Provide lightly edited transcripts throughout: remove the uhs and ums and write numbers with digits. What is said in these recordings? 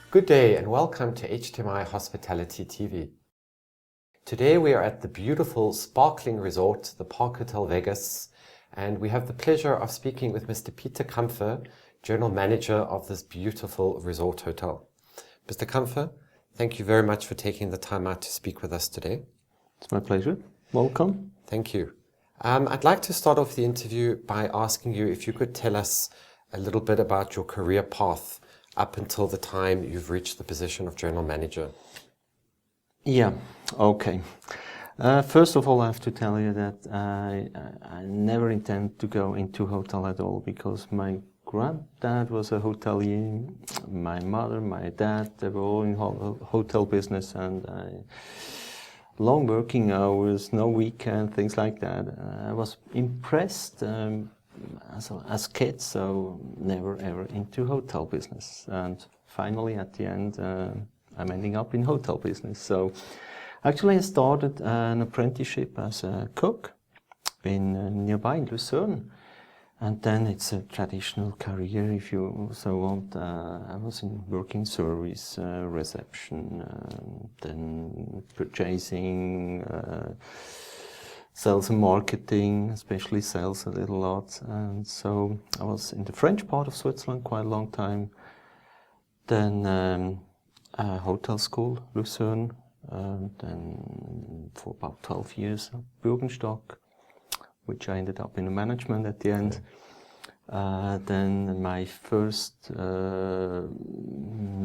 Good day and welcome to HTMi Hospitality TV. Today we are at the beautiful, sparkling resort, the Park Hotel Weggis, and we have the pleasure of speaking with Mr. Peter Kämpfer, General Manager of this beautiful resort hotel. Mr. Kämpfer, thank you very much for taking the time out to speak with us today. It's my pleasure. Welcome. Thank you. I'd like to start off the interview by asking you if you could tell us a little bit about your career path up until the time you've reached the position of General Manager. Yeah, okay. First of all, I have to tell you that I never intend to go into hotel at all, because my granddad was a hotelier, my mother, my dad, they were all in hotel business, and long working hours, no weekend, things like that. I was impressed as kids, so never ever into hotel business. And finally, at the end, I'm ending up in hotel business. So actually, I started an apprenticeship as a cook in nearby in Luzern. And then it's a traditional career, if you so want. I was in working service, reception, then purchasing, sales and marketing, especially sales a little lot. And so I was in the French part of Switzerland quite a long time. Then hotel school, Luzern, then for about 12 years, Bürgenstock, which I ended up in the management at the end. Then my first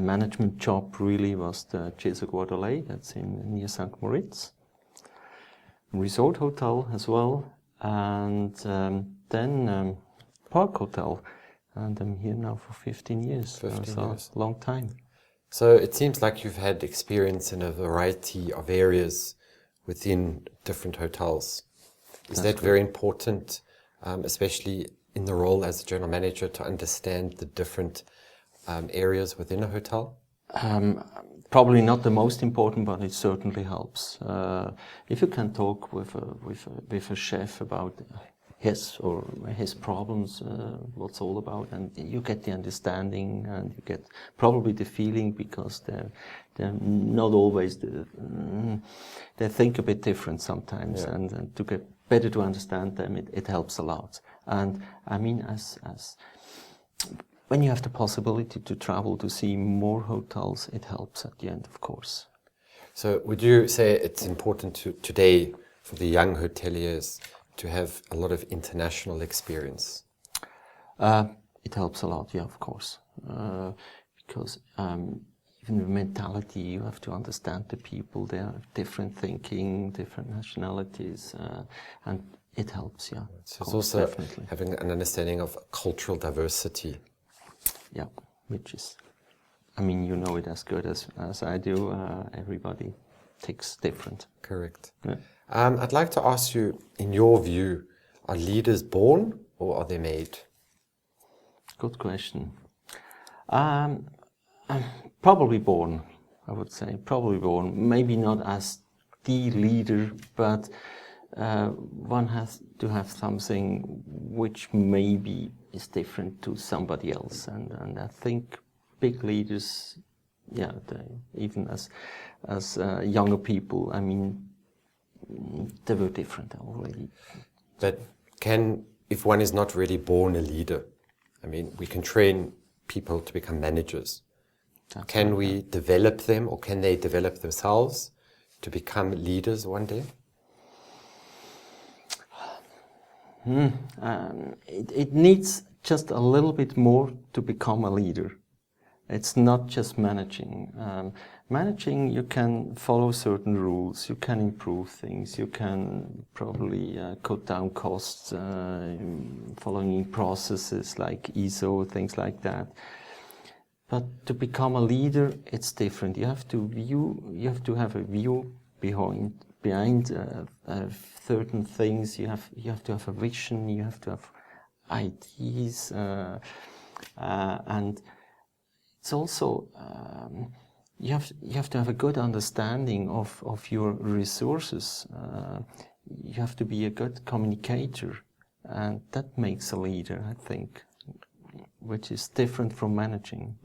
management job really was the Guardolet, that's near St. Moritz. Resort hotel as well, and then Park Hotel, and I'm here now for 15 years. 15 years. A long time. So it seems like you've had experience in a variety of areas within different hotels. Is that very important, especially in the role as a general manager, to understand the different areas within a hotel? Probably not the most important, but it certainly helps. If you can talk with a chef about his problems, what's all about, and you get the understanding, and you get probably the feeling, because they're not always they think a bit different sometimes, yeah. And to get better to understand them, it helps a lot. And I mean, as when you have the possibility to travel to see more hotels, it helps at the end, of course. So would you say it's important today for the young hoteliers to have a lot of international experience? It helps a lot, yeah, of course. Because even the mentality, you have to understand the people, they are different thinking, different nationalities, and it helps, yeah. So it's also definitely having an understanding of cultural diversity. Yeah, which is, I mean, you know it as good as I do. Everybody ticks different. Correct. Yeah. I'd like to ask you, in your view, are leaders born or are they made? Good question. Probably born, I would say. Probably born. Maybe not as the leader, but one has to have something which maybe is different to somebody else, and I think big leaders, yeah, even as younger people, I mean, they were different already. But if one is not really born a leader, I mean, we can train people to become managers. Can we develop them, or can they develop themselves to become leaders one day? It needs just a little bit more to become a leader. It's not just managing. Managing, you can follow certain rules, you can improve things, you can probably cut down costs, following processes like ISO, things like that. But to become a leader, it's different. You have to have a view behind certain things. You have to have a vision. You have to have ideas, and it's also you have to have a good understanding of your resources. You have to be a good communicator, and that makes a leader, I think. which is different from managing,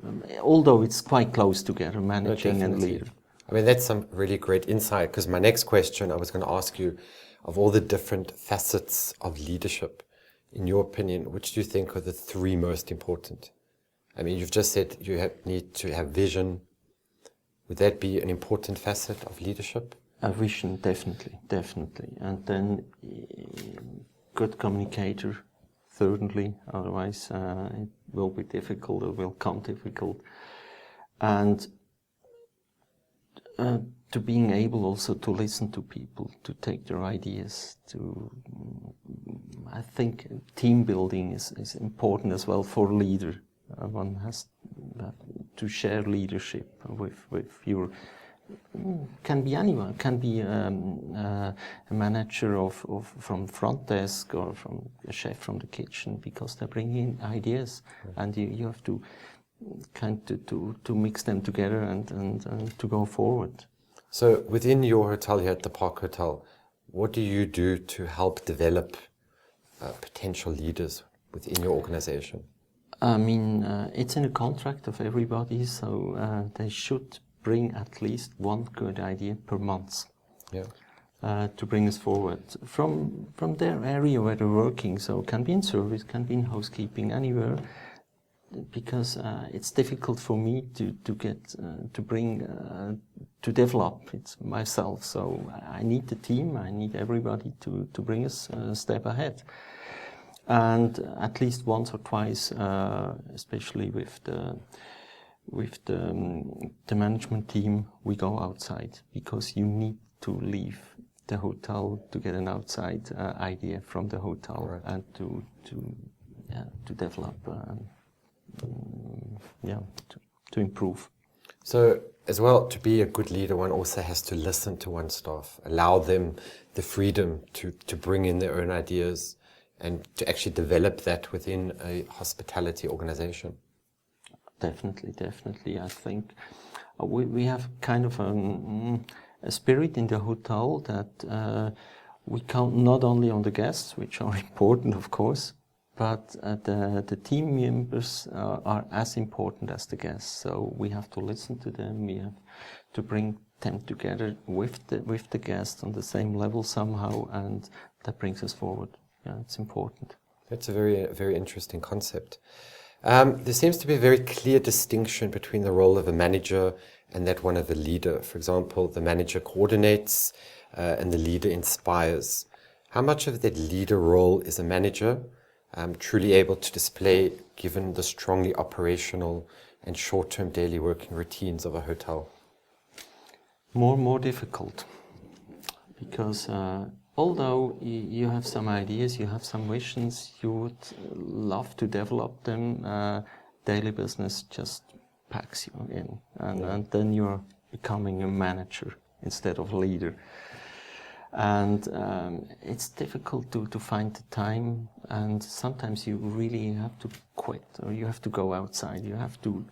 although it's quite close together, managing and definitely. leader. I mean, that's some really great insight, because my next question, I was going to ask you, of all the different facets of leadership, in your opinion, which do you think are the three most important? I mean, you've just said you need to have vision. Would that be an important facet of leadership? A vision, definitely. And then good communicator, thirdly, otherwise it will be difficult, it will come difficult. And to being able also to listen to people, to take their ideas, I think team building is important as well for a leader. One has to share leadership with your, can be anyone, can be a manager from front desk or from a chef from the kitchen, because they bring in ideas, and you have to to mix them together and to go forward. So within your hotel here at the Park Hotel, what do you do to help develop potential leaders within your organization? I mean, it's in the contract of everybody, so they should bring at least one good idea per month. Yeah. To bring us forward from their area where they're working. So it can be in service, can be in housekeeping, anywhere. Because it's difficult for me to get to bring to develop it myself. So I need the team. I need everybody to bring us a step ahead. And at least once or twice, especially with the management team, we go outside, because you need to leave the hotel to get an outside idea from the hotel. Right. And to develop. To improve. So as well, to be a good leader, one also has to listen to one's staff, allow them the freedom to bring in their own ideas and to actually develop that within a hospitality organization. Definitely. I think we have kind of a spirit in the hotel that we count not only on the guests, which are important, of course, but the team members are as important as the guests. So we have to listen to them. We have to bring them together with the guests on the same level somehow, and that brings us forward. Yeah, it's important. That's a very interesting concept. There seems to be a very clear distinction between the role of a manager and that one of a leader. For example, the manager coordinates and the leader inspires. How much of that leader role is a manager truly able to display, given the strongly operational and short-term daily working routines of a hotel? More difficult, because although you have some ideas, you have some visions, you would love to develop them, daily business just packs you in, and then you're becoming a manager instead of a leader. And it's difficult to find the time, and sometimes you really have to quit, or you have to go outside. You have to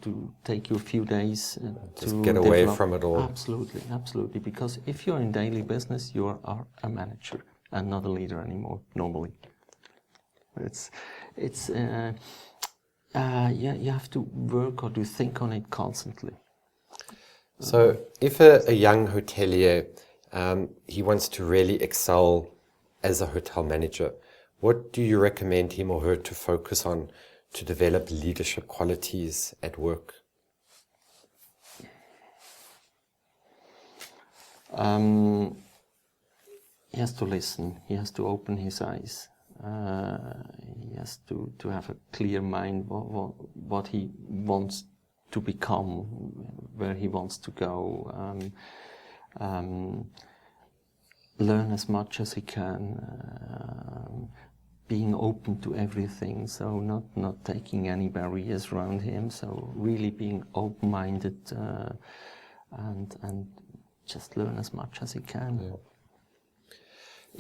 take you a few days to get away from it all. Absolutely. Because if you're in daily business, you are a manager and not a leader anymore. Normally, you have to work or to think on it constantly. So, if a young hotelier he wants to really excel as a hotel manager, what do you recommend him or her to focus on to develop leadership qualities at work? He has to listen. He has to open his eyes. He has to have a clear mind what he wants to become, where he wants to go. Learn as much as he can, being open to everything, so not taking any barriers around him, so really being open-minded and just learn as much as he can. Yeah.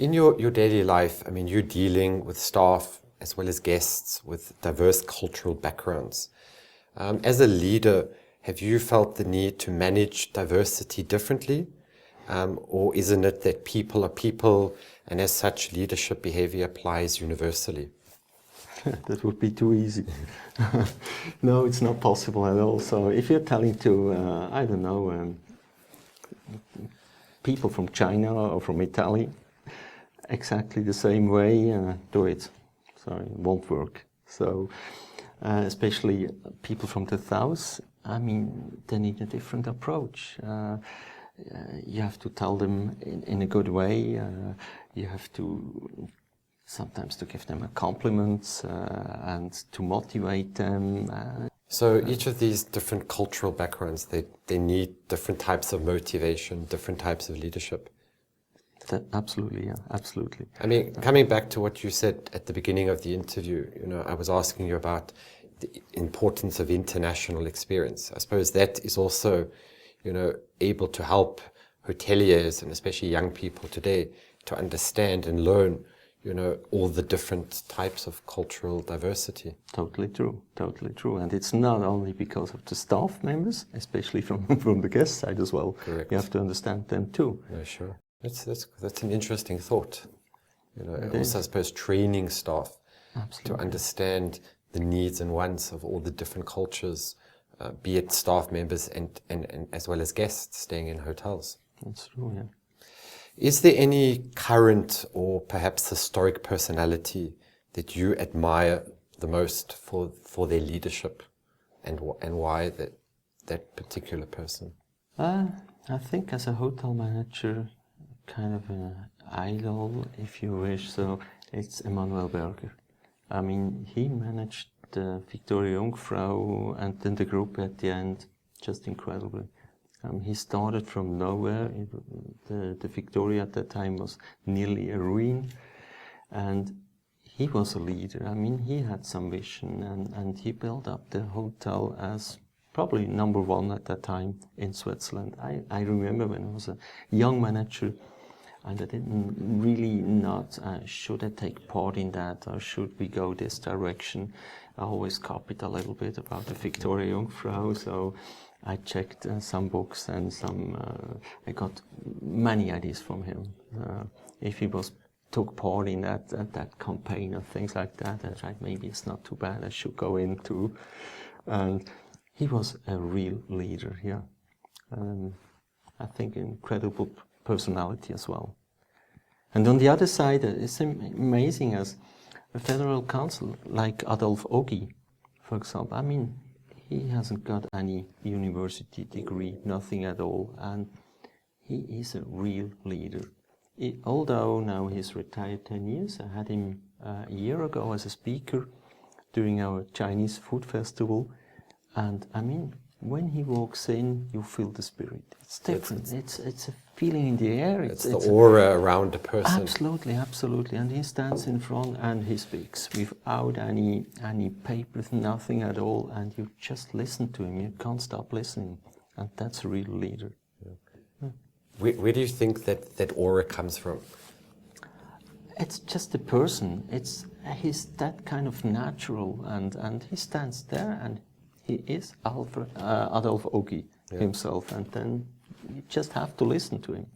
In your daily life, I mean, you're dealing with staff as well as guests with diverse cultural backgrounds. As a leader, have you felt the need to manage diversity differently? Or isn't it that people are people, and as such leadership behavior applies universally? That would be too easy. No, it's not possible at all. So if you're telling to, I don't know, people from China or from Italy, exactly the same way, do it. So it won't work. So especially people from the south, I mean, they need a different approach. You have to tell them in a good way. You have to sometimes to give them a compliment and to motivate them. So each of these different cultural backgrounds, they need different types of motivation, different types of leadership. Absolutely, yeah, absolutely. I mean, coming back to what you said at the beginning of the interview, you know, I was asking you about the importance of international experience. I suppose that is also, you know, able to help hoteliers and especially young people today to understand and learn, you know, all the different types of cultural diversity. Totally true, totally true. And it's not only because of the staff members, especially from the guest side as well. Correct. You have to understand them too. Yeah, sure. That's an interesting thought. You know, also I suppose training staff to understand the needs and wants of all the different cultures, be it staff members and as well as guests staying in hotels. That's true, yeah. Is there any current or perhaps historic personality that you admire the most for their leadership, and why that particular person? I think as a hotel manager, kind of an idol, if you wish, so it's Emanuel Berger. I mean, he managed the Victoria Jungfrau and then the group at the end, just incredibly. He started from nowhere. The Victoria at that time was nearly a ruin, and he was a leader. I mean, he had some vision, and he built up the hotel as probably number one at that time in Switzerland. I remember when I was a young manager, and I didn't really not, should I take part in that, or should we go this direction? I always copied a little bit about the Victoria Jungfrau, so I checked some books and I got many ideas from him. If he took part in that campaign or things like that, I tried, maybe it's not too bad, I should go into. And he was a real leader, yeah. I think incredible personality as well. And on the other side, it's amazing as a federal council like Adolf Ogi, for example. I mean, he hasn't got any university degree, nothing at all, and he is a real leader. Although now he's retired 10 years, I had him a year ago as a speaker during our Chinese food festival, and I mean, when he walks in, you feel the spirit. It's different. It's a feeling in the air. It's the aura around a person. Absolutely, absolutely. And he stands in front and he speaks without any papers, nothing at all. And you just listen to him. You can't stop listening. And that's a real leader. Yeah. Where do you think that aura comes from? It's just a person. He's that kind of natural, and he stands there and he is Adolf Ogi himself, and then you just have to listen to him.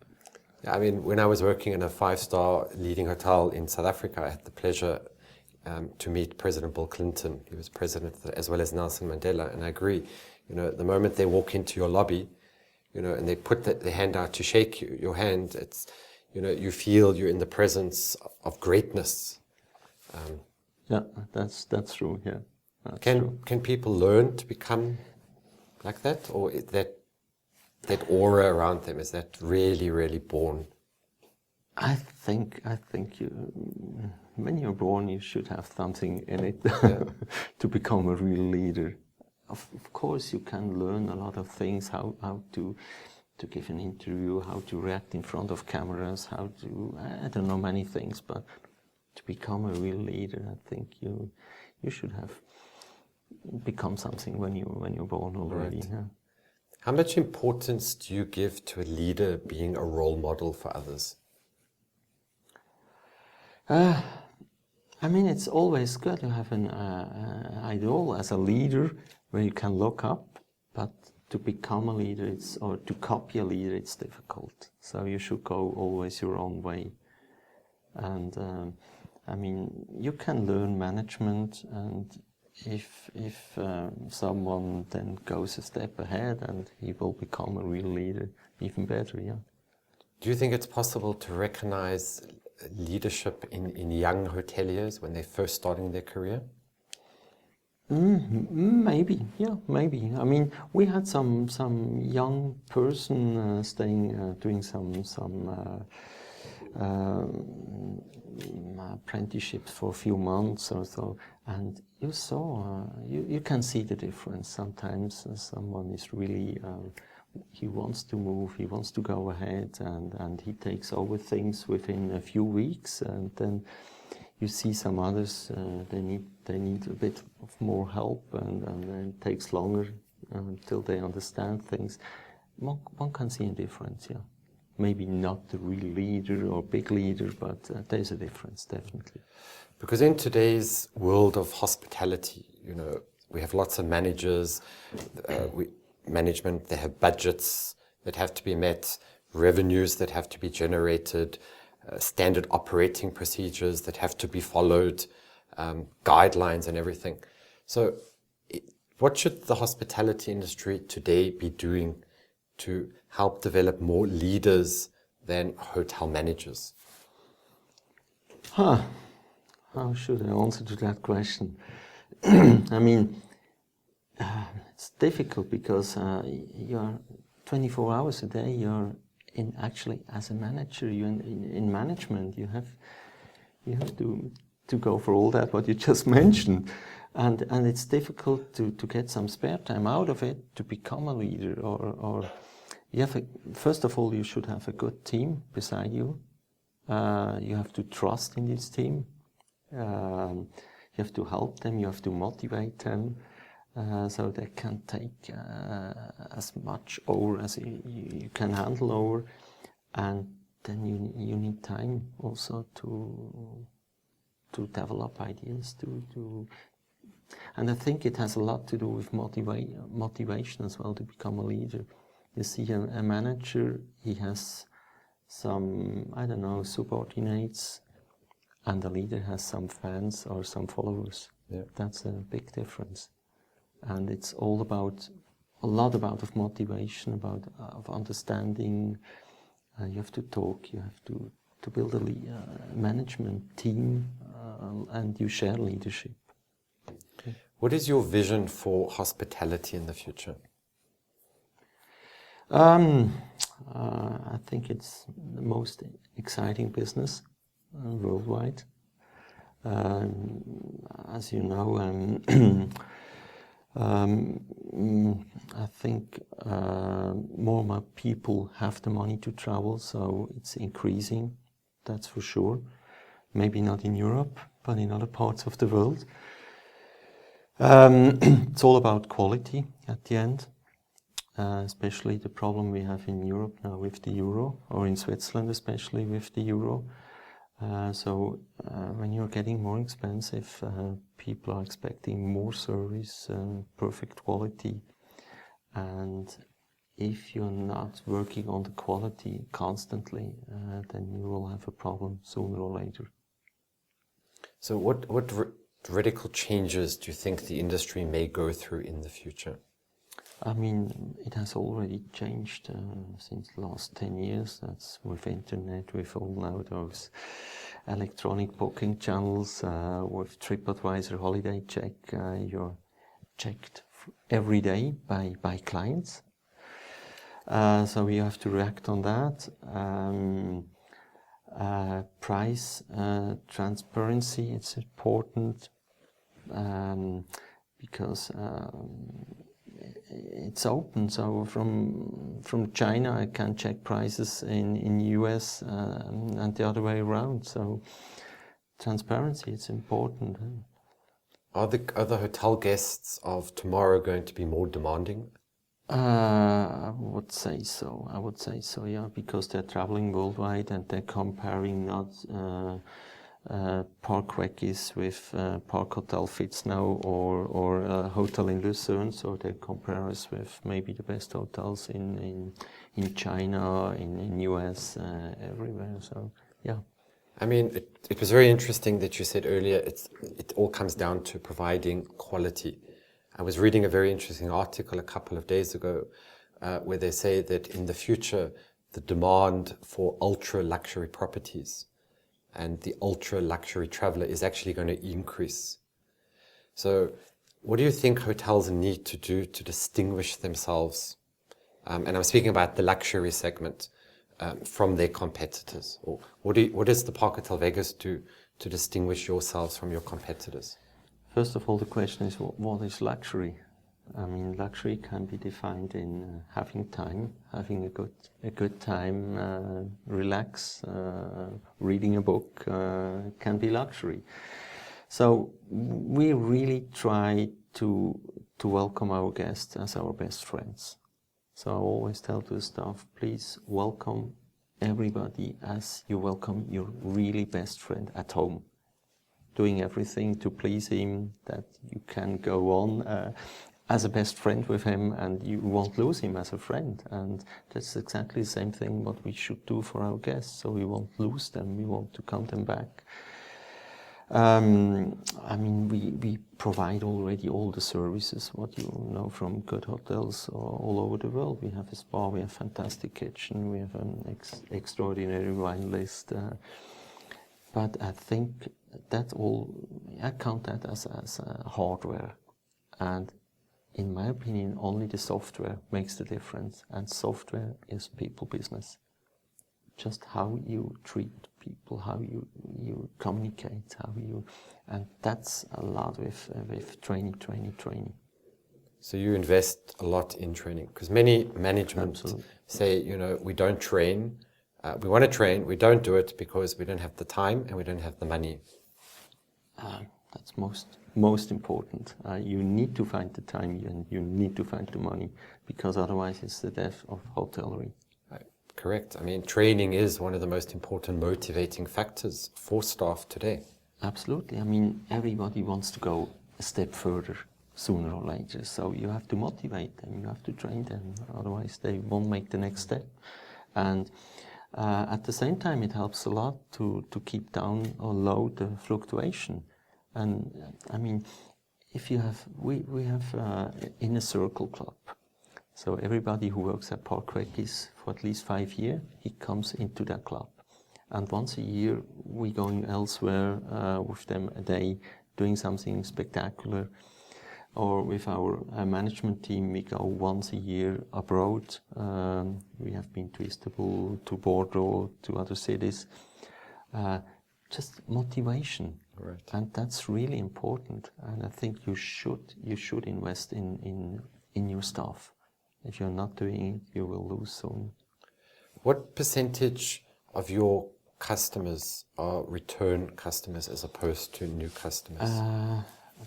Yeah, I mean, when I was working in a 5-star leading hotel in South Africa, I had the pleasure to meet President Bill Clinton. He was president as well as Nelson Mandela, and I agree. You know, the moment they walk into your lobby, you know, and they put their hand out to shake your hand, it's, you know, you feel you're in the presence of greatness. Yeah, that's true. Yeah. Can people learn to become like that, or is that aura around them, is that really, really born? I think when you're born, you should have something in it to become a real leader. Of course, you can learn a lot of things, how to give an interview, how to react in front of cameras, how to, I don't know, many things, but to become a real leader, I think you should have become something when you're born already. Right. Yeah. How much importance do you give to a leader being a role model for others? I mean, it's always good to have an idol as a leader where you can look up, but to become a leader, or to copy a leader, it's difficult. So you should go always your own way. And I mean, you can learn management, and if someone then goes a step ahead and he will become a real leader, even better, yeah. Do you think it's possible to recognize leadership in young hoteliers when they're first starting their career? Maybe, yeah, maybe. I mean, we had some young person staying, doing some apprenticeships for a few months or so, and you saw, you can see the difference. Sometimes someone is really, he wants to move, he wants to go ahead, and he takes over things within a few weeks, and then you see some others, they need a bit of more help, and then it takes longer until they understand things. One can see a difference, yeah. Maybe not the real leader or big leader, but there's a difference, definitely. Because in today's world of hospitality, we have lots of managers, management, they have budgets that have to be met, revenues that have to be generated, standard operating procedures that have to be followed, guidelines and everything. So what should the hospitality industry today be doing to help develop more leaders than hotel managers? How should I answer to that question? I mean, it's difficult because you're 24 hours a day, you're actually as a manager, you're in management, you have to go for all that what you just mentioned, and it's difficult to get some spare time out of it to become a leader, or you have first of all you should have a good team beside you. You have to trust in this team. You have to help them, you have to motivate them, so they can take as much over as you can handle over, and then you need time also to develop ideas, and I think it has a lot to do with motivation as well to become a leader. You see a manager, he has some, I don't know, subordinates, and the leader has some fans or some followers. Yeah. That's a big difference. And it's all about, a lot about of motivation, of understanding. You have to talk, you have to build a management team, and you share leadership. Okay. What is your vision for hospitality in the future? I think it's the most exciting business worldwide. As you know, I think more and more people have the money to travel, so it's increasing, that's for sure. Maybe not in Europe, but in other parts of the world. It's all about quality at the end. Especially the problem we have in Europe now with the euro, or in Switzerland especially with the euro. So when you're getting more expensive, people are expecting more service, perfect quality, and if you're not working on the quality constantly, then you will have a problem sooner or later. So what radical changes do you think the industry may go through in the future? I mean, it has already changed since the last 10 years. That's with internet, with all now those electronic booking channels, with TripAdvisor, Holiday Check. You're checked every day by clients. So you have to react on that. Price transparency, it's important because it's open, so from China I can check prices in US and the other way around. So transparency, it's important. Are the hotel guests of tomorrow going to be more demanding? I would say so, yeah, because they're traveling worldwide and they're comparing not Park Weggis with Park Hotel Fitz now, or a hotel in Luzern, so they compare us with maybe the best hotels in China, in US, everywhere. So yeah. I mean, it was very interesting that you said earlier it all comes down to providing quality. I was reading a very interesting article a couple of days ago where they say that in the future, the demand for ultra luxury properties and the ultra luxury traveler is actually going to increase. So what do you think hotels need to do to distinguish themselves? And I'm speaking about the luxury segment from their competitors. Or what does the Park Hotel Weggis do to distinguish yourselves from your competitors? First of all, the question is, what is luxury? I mean, luxury can be defined in having time, having a good time, relax, reading a book can be luxury. So we really try to welcome our guests as our best friends. So I always tell to the staff, please welcome everybody as you welcome your really best friend at home. Doing everything to please him, that you can go on as a best friend with him and you won't lose him as a friend. And that's exactly the same thing what we should do for our guests. So we won't lose them, we want to count them back. I mean, we provide already all the services, what you know from good hotels all over the world. We have a spa, we have fantastic kitchen, we have an extraordinary wine list. But I think that all, I count that as hardware. And in my opinion, only the software makes the difference. And software is people business. Just how you treat people, how you communicate, and that's a lot with training. So you invest a lot in training, because many management Absolutely. say, you know, we don't train, we want to train, we don't do it because we don't have the time and we don't have the money. That's most important. You need to find the time and you need to find the money, because otherwise it's the death of hotellerie. Correct. I mean, training is one of the most important motivating factors for staff today. Absolutely. I mean, everybody wants to go a step further sooner or later. So you have to motivate them, you have to train them, otherwise they won't make the next step. And at the same time, it helps a lot to keep down or low the fluctuation. And I mean, if you have, we have Inner Circle Club. So everybody who works at Park Weggis for at least 5 years, he comes into that club. And once a year, we going elsewhere with them a day, doing something spectacular. Or with our management team, we go once a year abroad. We have been to Istanbul, to Bordeaux, to other cities. Just motivation. Right. And that's really important. And I think you should invest in your staff. If you're not doing it, you will lose soon. What percentage of your customers are return customers as opposed to new customers?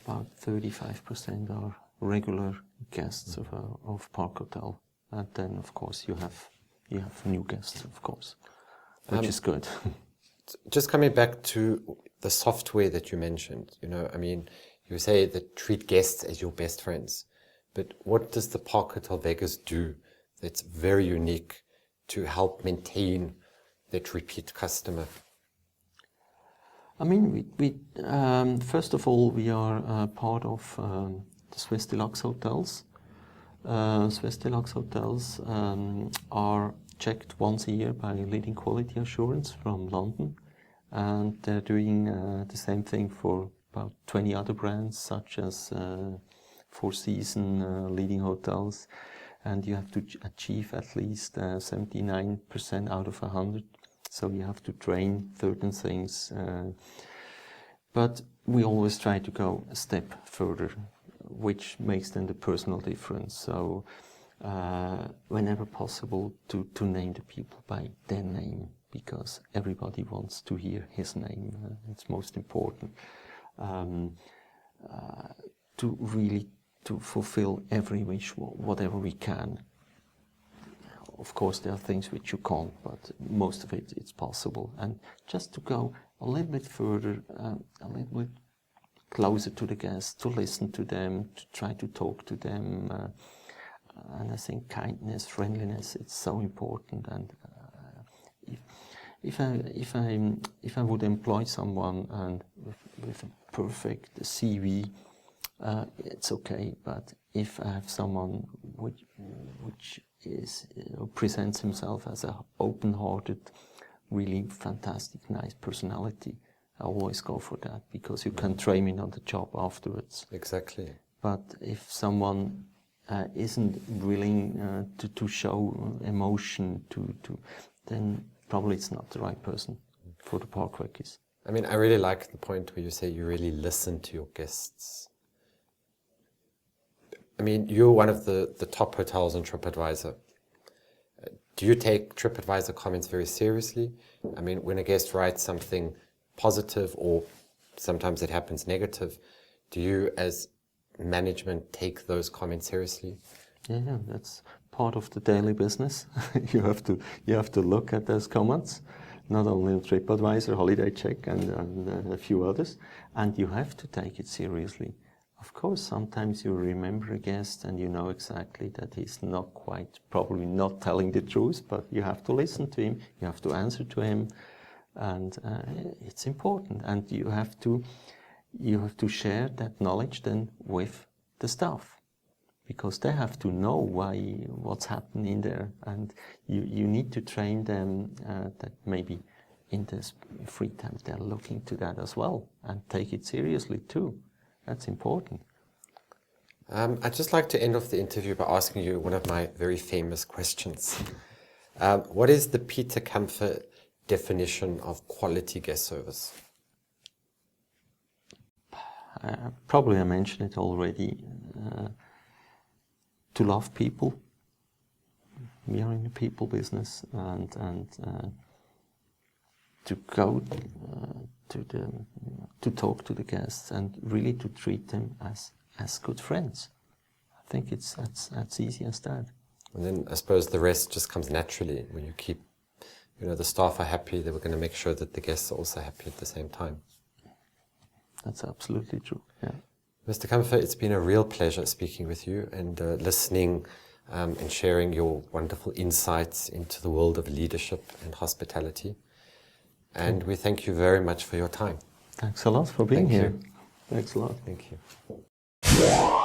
About 35% are regular guests of Park Hotel. And then, of course, you have new guests, of course, which is good. Just coming back to the software that you mentioned, you know, I mean, you say that treat guests as your best friends. But what does the Park Hotel Weggis do that's very unique to help maintain that repeat customer? I mean, we first of all, we are part of the Swiss Deluxe hotels. Swiss Deluxe hotels are checked once a year by leading quality assurance from London. And they're doing the same thing for about 20 other brands, such as Four Seasons, leading hotels, and you have to achieve at least 79% out of 100. So you have to train certain things, but we always try to go a step further, which makes then the personal difference. So whenever possible, to name the people by their name, because everybody wants to hear his name. It's most important. To really to fulfill every wish, whatever we can. Of course, there are things which you can't, but most of it's possible. And just to go a little bit further, a little bit closer to the guests, to listen to them, to try to talk to them. And I think kindness, friendliness, it's so important. And if I would employ someone and with a perfect CV, it's okay. But if I have someone which is presents himself as a open-hearted, really fantastic, nice personality, I always go for that, because you can train him on the job afterwards. Exactly. But if someone isn't willing to show emotion, then probably it's not the right person for the park Weggis. I mean, I really like the point where you say you really listen to your guests. I mean, you're one of the top hotels on TripAdvisor. Do you take TripAdvisor comments very seriously? I mean, when a guest writes something positive, or sometimes it happens negative, do you as management take those comments seriously? Yeah, that's part of the daily business. you have to look at those comments, not only on TripAdvisor, Holiday Check, and a few others, and you have to take it seriously. Of course, sometimes you remember a guest and you know exactly that he's probably not telling the truth, but you have to listen to him, you have to answer to him, and it's important. And you have to share that knowledge then with the staff, because they have to know what's happening there, and you need to train them that maybe in this free time they're looking to that as well and take it seriously too. That's important. I'd just like to end off the interview by asking you one of my very famous questions. What is the Peter Kämpfer definition of quality guest service? Probably I mentioned it already. To love people. We are in the people business, and to go to talk to the guests and really to treat them as good friends. I think that's easy as that. And then I suppose the rest just comes naturally when you keep, the staff are happy, then we're going to make sure that the guests are also happy at the same time. That's absolutely true, yeah. Mr. Kämpfer, it's been a real pleasure speaking with you and listening and sharing your wonderful insights into the world of leadership and hospitality. And we thank you very much for your time. Thanks a lot for being here. Thanks a lot. Thank you.